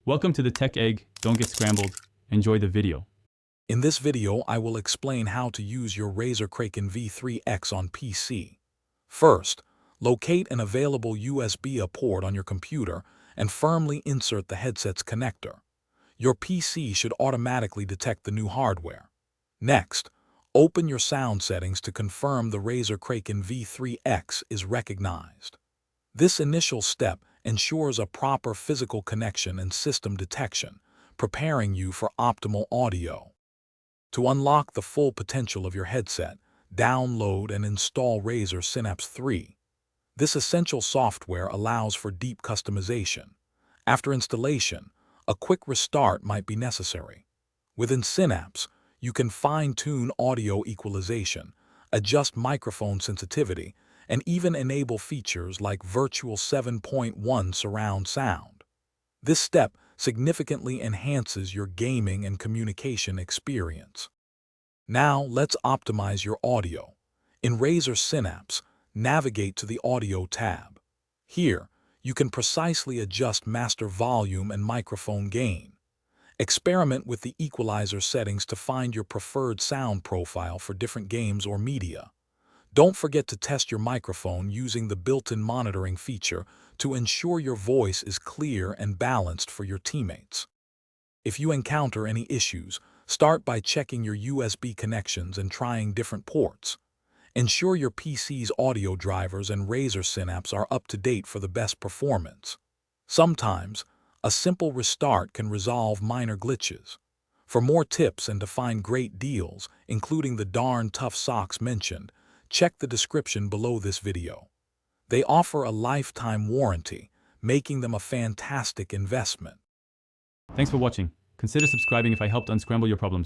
Welcome to the Tech Egg. Don't get scrambled. Enjoy the video. In this video, I will explain how to use your Razer Kraken V3 X on PC. First, locate an available USB port on your computer and firmly insert the headset's connector. Your PC should automatically detect the new hardware. Next, open your sound settings to confirm the Razer Kraken V3 X is recognized. This initial step ensures a proper physical connection and system detection, preparing you for optimal audio. To unlock the full potential of your headset, download and install Razer Synapse 3. This essential software allows for deep customization. After installation, a quick restart might be necessary. Within Synapse, you can fine-tune audio equalization, adjust microphone sensitivity, and even enable features like Virtual 7.1 surround sound. This step significantly enhances your gaming and communication experience. Now let's optimize your audio. In Razer Synapse, navigate to the Audio tab. Here, you can precisely adjust master volume and microphone gain. Experiment with the equalizer settings to find your preferred sound profile for different games or media. Don't forget to test your microphone using the built-in monitoring feature to ensure your voice is clear and balanced for your teammates. If you encounter any issues, start by checking your USB connections and trying different ports. Ensure your PC's audio drivers and Razer Synapse are up to date for the best performance. Sometimes, a simple restart can resolve minor glitches. For more tips and to find great deals, including the darn tough socks mentioned, check the description below this video. They offer a lifetime warranty, making them a fantastic investment. Thanks for watching. Consider subscribing if I helped unscramble your problems.